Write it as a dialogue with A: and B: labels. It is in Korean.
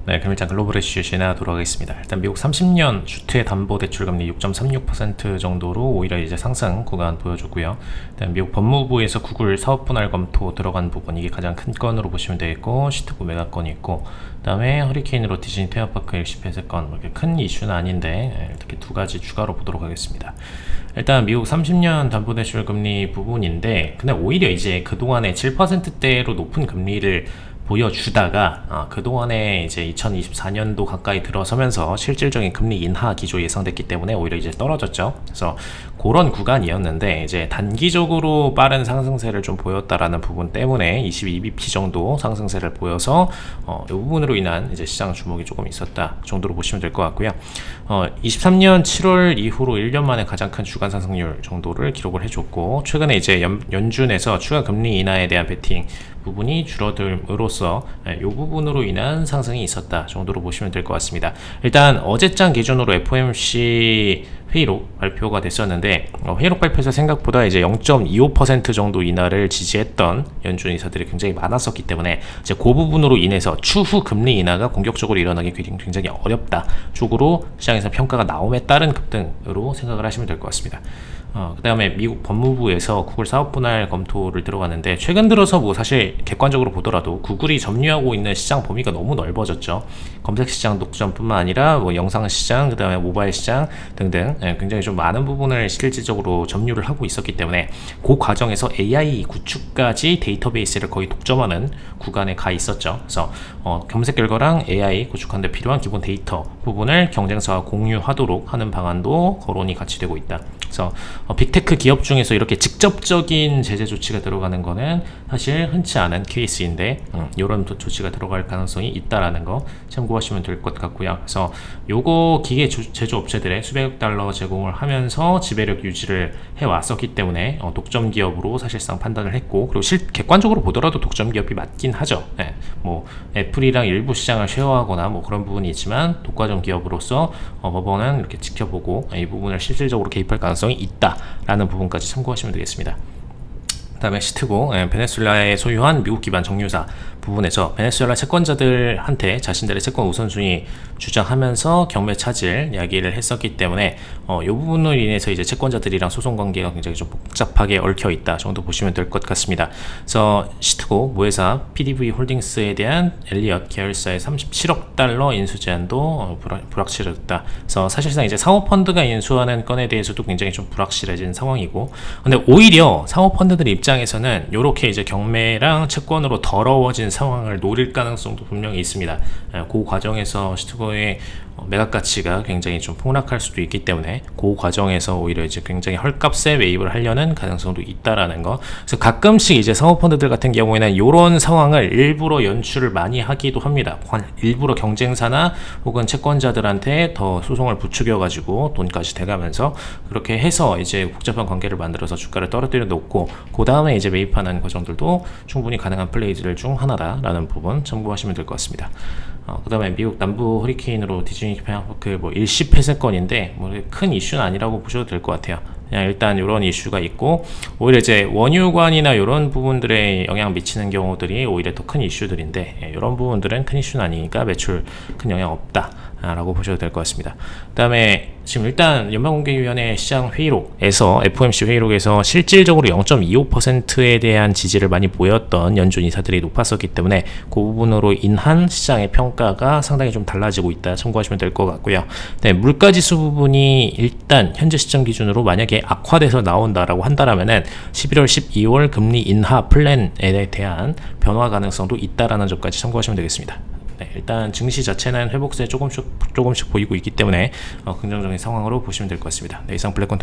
A: 네, 금일장 글로벌 이슈 시나 돌아가겠습니다. 일단 미국 30년 주택 담보 대출 금리 6.36% 정도로 오히려 이제 상승 구간 보여줬고요. 일단 미국 법무부에서 구글 사업 분할 검토 들어간 부분, 이게 가장 큰 건으로 보시면 되겠고, 시트고 매각건이 있고, 그다음에 허리케인으로 디즈니 테마파크 일시 폐쇄건, 이렇게 큰 이슈는 아닌데 이렇게 두 가지 추가로 보도록 하겠습니다. 일단 미국 30년 담보대출 금리 부분인데, 근데 오히려 이제 그동안에 7%대로 높은 금리를 보여주다가 그동안에 이제 2024년도 가까이 들어서면서 실질적인 금리 인하 기조 예상됐기 때문에 오히려 이제 떨어졌죠. 그래서 그런 구간이었는데, 이제 단기적으로 빠른 상승세를 좀 보였다라는 부분 때문에 22bp 정도 상승세를 보여서 이 부분으로 인한 이제 시장 주목이 조금 있었다 정도로 보시면 될 것 같고요. 23년 7월 이후로 1년 만에 가장 큰 주간 상승률 정도를 기록을 해줬고, 최근에 이제 연준에서 추가 금리 인하에 대한 베팅 부분이 줄어들므로써 이 부분으로 인한 상승이 있었다 정도로 보시면 될 것 같습니다. 일단 어제장 기준으로 FOMC 회의록 발표가 됐었는데, 회의록 발표에서 생각보다 이제 0.25% 정도 인하를 지지했던 연준 인사들이 굉장히 많았었기 때문에 이제 그 부분으로 인해서 추후 금리 인하가 공격적으로 일어나기 굉장히 어렵다 쪽으로 시장에서 평가가 나옴에 따른 급등으로 생각을 하시면 될 것 같습니다. 그 다음에 미국 법무부에서 구글 사업 분할 검토를 들어갔는데, 최근 들어서 뭐 사실 객관적으로 보더라도 구글이 점유하고 있는 시장 범위가 너무 넓어졌죠. 검색 시장 독점뿐만 아니라 뭐 영상 시장, 그 다음에 모바일 시장 등등 굉장히 좀 많은 부분을 실질적으로 점유를 하고 있었기 때문에 그 과정에서 AI 구축까지 데이터베이스를 거의 독점하는 구간에 가 있었죠. 그래서 검색 결과랑 AI 구축하는 데 필요한 기본 데이터 부분을 경쟁사와 공유하도록 하는 방안도 거론이 같이 되고 있다. 그래서 빅테크 기업 중에서 이렇게 직접적인 제재 조치가 들어가는 거는 사실 흔치 않은 케이스인데, 이런 조치가 들어갈 가능성이 있다라는 거 참고하시면 될 것 같고요. 그래서 요거 기계 제조업체들의 수백억 달러 제공을 하면서 지배력 유지를 해왔었기 때문에 독점 기업으로 사실상 판단을 했고, 그리고 객관적으로 보더라도 독점 기업이 맞긴 하죠. 네, 뭐 애플이랑 일부 시장을 쉐어하거나 뭐 그런 부분이 있지만 독과점 기업으로서 법원은 이렇게 지켜보고 이 부분을 실질적으로 개입할 가능성이 있다라는 부분까지 참고하시면 되겠습니다. 그다음에 시트고, 베네수엘라에 소유한 미국 기반 정유사 부분에서 베네수엘라 채권자들한테 자신들의 채권 우선순위 주장하면서 경매 차질 이야기를 했었기 때문에 이 부분으로 인해서 이제 채권자들이랑 소송 관계가 굉장히 좀 복잡하게 얽혀 있다 정도 보시면 될 것 같습니다. 그래서 시트고 모회사 PDV 홀딩스에 대한 엘리엇 계열사의 37억 달러 인수 제한도 불확실해졌다. 그래서 사실상 이제 사모펀드가 인수하는 건에 대해서도 굉장히 좀 불확실해진 상황이고, 근데 오히려 사모펀드들 입장에서는 이렇게 이제 경매랑 채권으로 더러워진 상황을 노릴 가능성도 분명히 있습니다. 그 과정에서 시트고의 매각 가치가 굉장히 좀 폭락할 수도 있기 때문에 그 과정에서 오히려 이제 굉장히 헐값에 매입을 하려는 가능성도 있다라는 거. 그래서 가끔씩 이제 사모펀드들 같은 경우에는 이런 상황을 일부러 연출을 많이 하기도 합니다. 일부러 경쟁사나 혹은 채권자들한테 더 소송을 부추겨 가지고 돈까지 대가면서 그렇게 해서 이제 복잡한 관계를 만들어서 주가를 떨어뜨려 놓고 그 다음에 이제 매입하는 과정들도 충분히 가능한 플레이들 중 하나다라는 부분 참고하시면 될 것 같습니다. 그 다음에 미국 남부 허리케인으로 디즈니 테마파크 뭐 일시 폐쇄건인데 뭐 큰 이슈는 아니라고 보셔도 될 것 같아요. 그냥 일단 이런 이슈가 있고, 오히려 이제 원유관이나 이런 부분들에 영향 미치는 경우들이 오히려 더 큰 이슈들인데, 이런 부분들은 큰 이슈는 아니니까 매출 큰 영향 없다 라고 보셔도 될 것 같습니다. 그 다음에 지금 일단 연방공개위원회 시장 회의록에서 FOMC 회의록에서 실질적으로 0.25%에 대한 지지를 많이 보였던 연준 인사들이 높았었기 때문에 그 부분으로 인한 시장의 평가가 상당히 좀 달라지고 있다 참고하시면 될 것 같고요. 네, 물가지수 부분이 일단 현재 시점 기준으로 만약에 악화돼서 나온다라고 한다라면은 11월 12월 금리 인하 플랜에 대한 변화 가능성도 있다라는 점까지 참고하시면 되겠습니다. 네, 일단 증시 자체는 회복세 조금씩 보이고 있기 때문에 긍정적인 상황으로 보시면 될 것 같습니다. 네, 이상 블랙콘